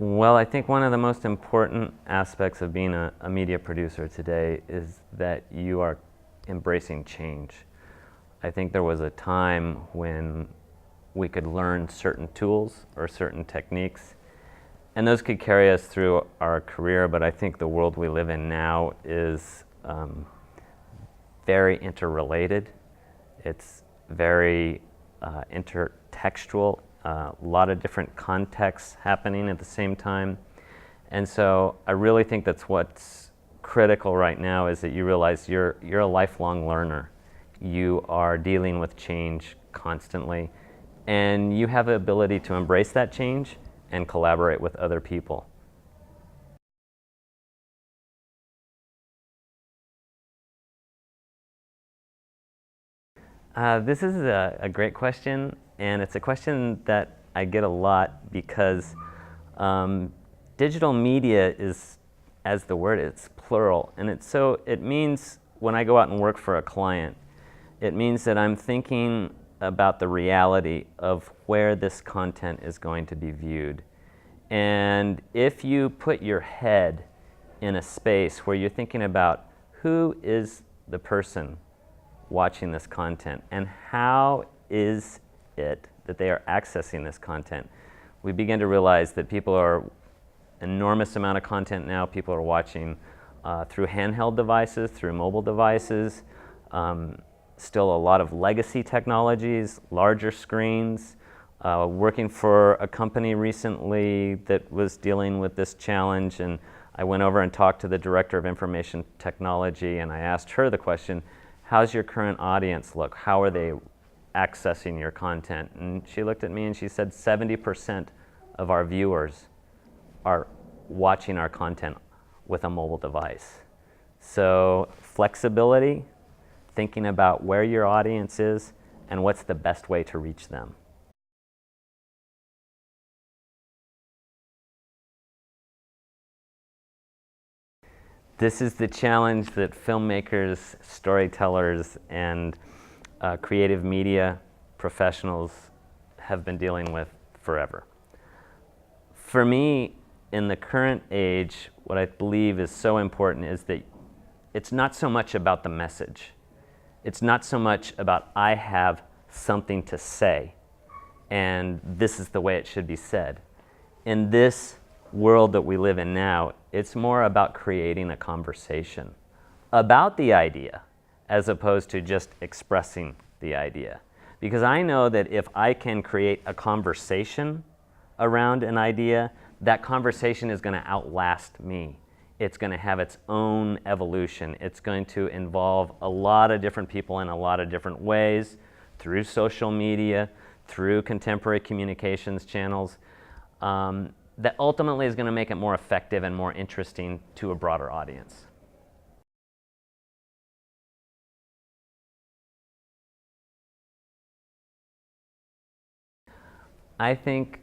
Well, I think one of the most important aspects of being a media producer today is that you are embracing change. I think there was a time when we could learn certain tools or certain techniques, and those could carry us through our career, but I think the world we live in now is very interrelated. It's very intertextual, a lot of different contexts happening at the same time. And so I really think that's what's critical right now, is that you realize you're a lifelong learner. You are dealing with change constantly, and you have the ability to embrace that change and collaborate with other people. This is a great question, and it's a question that I get a lot because digital media is, as the word is, plural, and it means when I go out and work for a client, it means that I'm thinking about the reality of where this content is going to be viewed. And if you put your head in a space where you're thinking about who is the person watching this content and how is it that they are accessing this content, we begin to realize that people are enormous amount of content now. People are watching through handheld devices, through mobile devices, still a lot of legacy technologies, larger screens. Working for a company recently that was dealing with this challenge, and I went over and talked to the director of information technology, and I asked her the question, how's your current audience look? How are they accessing your content? And she looked at me and she said 70% of our viewers are watching our content with a mobile device. So flexibility, thinking about where your audience is and what's the best way to reach them. This is the challenge that filmmakers, storytellers, and creative media professionals have been dealing with forever. For me, in the current age, what I believe is so important is that it's not so much about the message. It's not so much about I have something to say and this is the way it should be said. In this world that we live in now, it's more about creating a conversation about the idea as opposed to just expressing the idea. Because I know that if I can create a conversation around an idea, that conversation is going to outlast me. It's going to have its own evolution. It's going to involve a lot of different people in a lot of different ways, through social media, through contemporary communications channels, that ultimately is going to make it more effective and more interesting to a broader audience. I think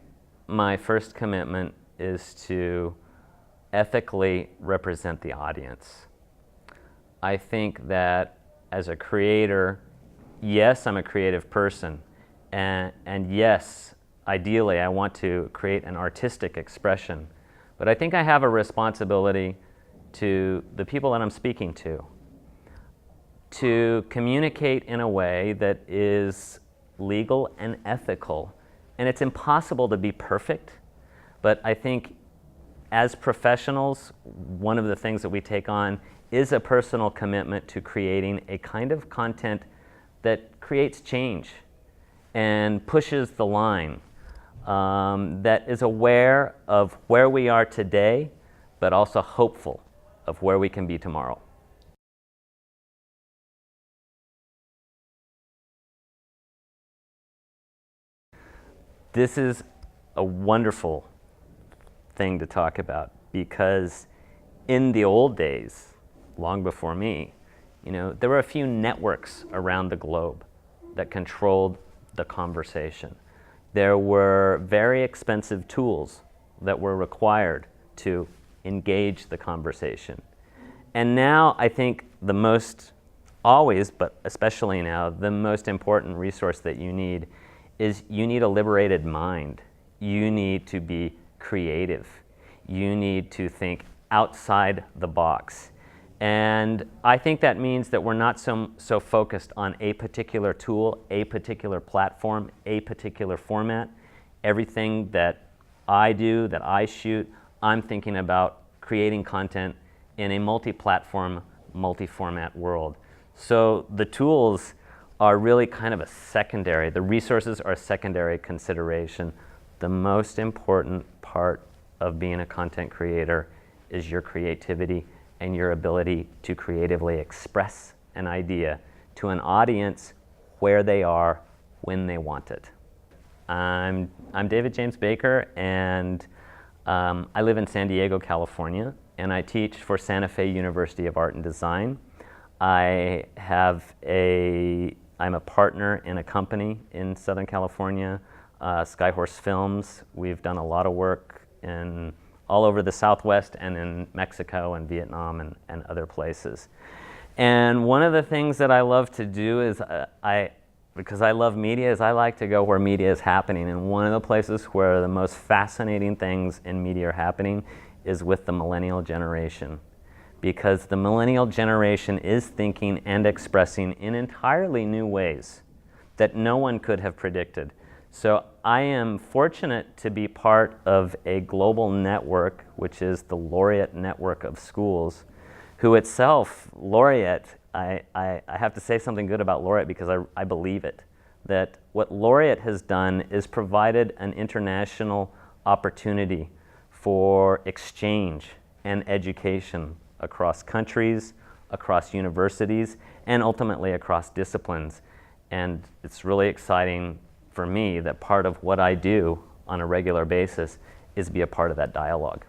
my first commitment is to ethically represent the audience. I think that as a creator, yes, I'm a creative person, and yes, ideally I want to create an artistic expression, but I think I have a responsibility to the people that I'm speaking to communicate in a way that is legal and ethical. And it's impossible to be perfect, but I think as professionals, one of the things that we take on is a personal commitment to creating a kind of content that creates change and pushes the line, that is aware of where we are today, but also hopeful of where we can be tomorrow. This is a wonderful thing to talk about because in the old days, long before me, there were a few networks around the globe that controlled the conversation. There were very expensive tools that were required to engage the conversation. And now I think the most, always, but especially now, the most important resource that you need is you need a liberated mind. You need to be creative. You need to think outside the box. And I think that means that we're not so focused on a particular tool, a particular platform, a particular format. Everything that I do, that I shoot, I'm thinking about creating content in a multi-platform, multi-format world. So the tools are really kind of a secondary, the resources are a secondary consideration. The most important part of being a content creator is your creativity and your ability to creatively express an idea to an audience where they are, when they want it. I'm David James Baker, and I live in San Diego, California, and I teach for Santa Fe University of Art and Design. I'm a partner in a company in Southern California, Skyhorse Films. We've done a lot of work all over the Southwest and in Mexico and Vietnam and other places. And one of the things that I love to do is, because I love media, is I like to go where media is happening. And one of the places where the most fascinating things in media are happening is with the millennial generation. Because the millennial generation is thinking and expressing in entirely new ways that no one could have predicted. So I am fortunate to be part of a global network, which is the Laureate Network of Schools, who itself, Laureate, I have to say something good about Laureate because I believe it, that what Laureate has done is provided an international opportunity for exchange and education across countries, across universities, and ultimately across disciplines. And it's really exciting for me that part of what I do on a regular basis is be a part of that dialogue.